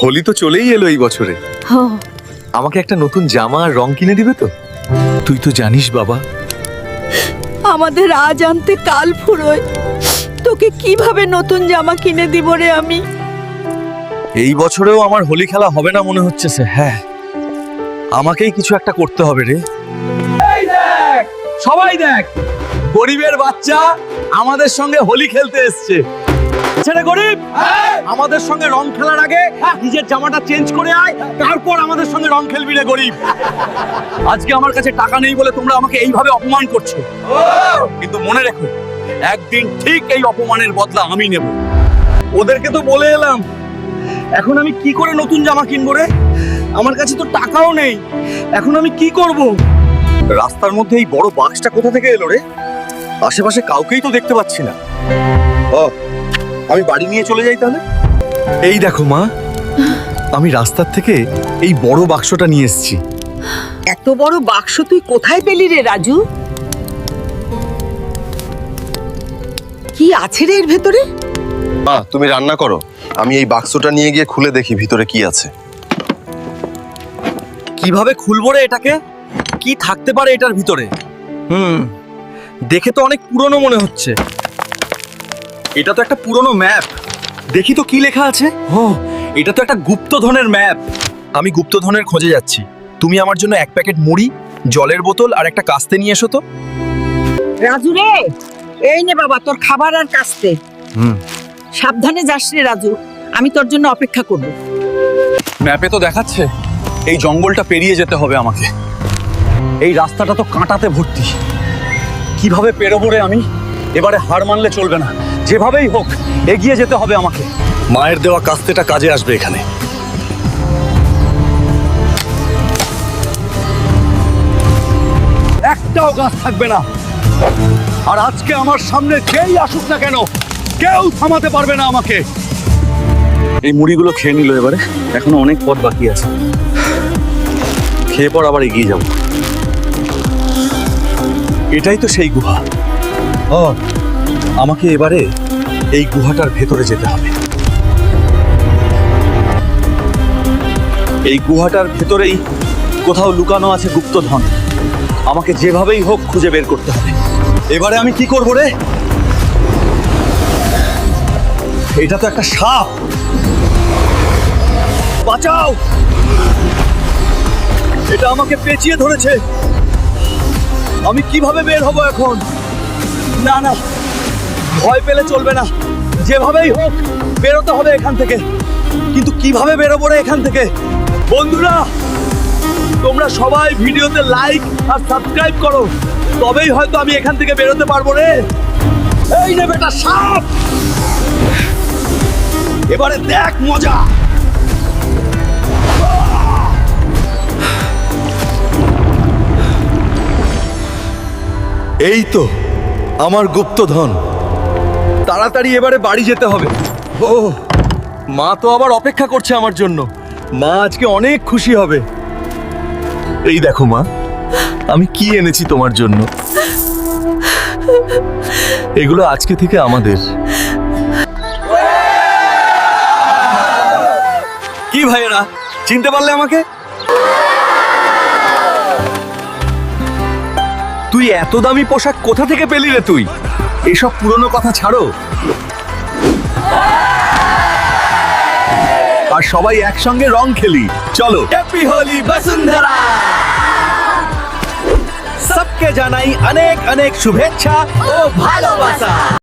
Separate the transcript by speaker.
Speaker 1: হোলি তো চলেই এলো এই বছরে। আমাকে একটা নতুন জামা আর রং কিনে দিবে তো? তুই তো জানিস বাবা,
Speaker 2: আমাদের আজ আনতে কাল ফুরোয়, তোকে কিভাবে নতুন জামা কিনে দিব রে আমি?
Speaker 1: এই বছরেও আমার হোলি খেলা হবে না মনে হচ্ছে। হ্যাঁ, আমাকেই কিছু একটা করতে হবে রে। সবাই দেখ, গরিবের বাচ্চা আমাদের সঙ্গে হোলি খেলতে এসছে। ছেড়ে গরিব, আমাদের সঙ্গে রং খেলার আগে নিজের জামাটা চেঞ্জ করে আয়, তারপর আমাদের সঙ্গে রং খেলবি রে গরিব। আজকে আমার কাছে টাকা নেই বলে তোমরা আমাকে এইভাবে অপমান করছো, কিন্তু মনে রেখো একদিন ঠিক এই অপমানের বদলা আমি নেব। ওদেরকে তো বলে এলাম, এখন আমি কি করে নতুন জামা কিনবো রে? আমার কাছে তো টাকাও নেই, এখন আমি কি করব? রাস্তার মধ্যে এই বড় বাক্সটা কোথা থেকে এলো রে? আশেপাশে কাউকেই তো দেখতে পাচ্ছি না। ও, আমি বাড়ি নিয়ে চলে যাই তাহলে। এই দেখো মা, আমি রাস্তার থেকে এই বড় বাক্সটা নিয়ে এসেছি।
Speaker 2: এত বড় বাক্স তুই কোথায় পেলি রে রাজু? কি আছে রে এর ভেতরে?
Speaker 3: মা, তুমি রান্না করো, আমি এই বাক্সটা নিয়ে গিয়ে খুলে দেখি ভিতরে কি আছে।
Speaker 1: কিভাবে খুলবো রে এটাকে? কি থাকতে পারে এটার ভিতরে? দেখে তো অনেক পুরনো মনে হচ্ছে। এটা তো একটা পুরনো ম্যাপ। দেখি তো কি লেখা আছে। ও, এটা তো একটা গুপ্তধনের ম্যাপ। আমি গুপ্তধনের খোঁজে যাচ্ছি। তুমি আমার জন্য এক প্যাকেট মুড়ি, জলের বোতল আর একটা কাস্তে নিয়ে এসো তো।
Speaker 2: রাজু রে, এই নে বাবা তোর খাবার আর কাস্তে। সাবধানে যাস রে রাজু, আমি তোর জন্য অপেক্ষা করব।
Speaker 1: ম্যাপে তো দেখাচ্ছে এই জঙ্গলটা পেরিয়ে যেতে হবে আমাকে। এই রাস্তাটা তো কাঁটাতে ভর্তি। কিভাবে পেরোবো রে আমি? এবারে হার মানলে চলবে না, যেভাবেই হোক এগিয়ে যেতে হবে আমাকে। মায়ের দেওয়া কাস্তেটা কাজে আসবে এখানে। একটাও গাছ থাকবে না, আর আজকে আমার সামনে যেই আসুক না কেন কেউ থামাতে পারবে না আমাকে। এই মুড়িগুলো খেয়ে নিল, এবারে এখনো অনেক পথ বাকি আছে। খেয়ে পর আবার এগিয়ে যাব। এটাই তো সেই গুহা। ও, আমাকে এবারে এই গুহাটার ভেতরে যেতে হবে। এই গুহাটার ভেতরেই কোথাও লুকানো আছে গুপ্তধন। আমাকে যেভাবেই হোক খুঁজে বের করতে হবে। এবারে আমি কি করব রে? এটা তো একটা সাপ। বাঁচাও, এটা আমাকে পেঁচিয়ে ধরেছে। আমি কিভাবে বের হব এখন? না না, ভয় পেলে চলবে না, যেভাবেই হোক বেরোতে হবে এখান থেকে। কিন্তু কিভাবে বেরোবো রে এখান থেকে? বন্ধুরা, তোমরা সবাই ভিডিওতে লাইক আর সাবস্ক্রাইব করো, তবেই হয়তো আমি এখান থেকে বেরোতে পারবো রে। এই নে বেটা সাপ, এবারে দেখ মজা। এই তো আমার গুপ্তধন। তাড়াতাড়ি এবারে বাড়ি যেতে হবে। ও, মা তো আবার অপেক্ষা করছে আমার জন্য। মা আজকে অনেক খুশি হবে। এই দেখো মা, আমি কি এনেছি তোমার জন্য। এগুলো আজকে থেকে আমাদের। কি ভাইয়েরা, চিনতে পারলে আমাকে? তুই এত দামি পোশাক কোথা থেকে পেলি রে তুই? এসব পুরনো কথা ছাড়ো, আর সবাই একসঙ্গে রং খেলি। চলো। হ্যাপি হোলি বসুন্ধরা। সবকে জানাই অনেক অনেক শুভেচ্ছা ও ভালোবাসা।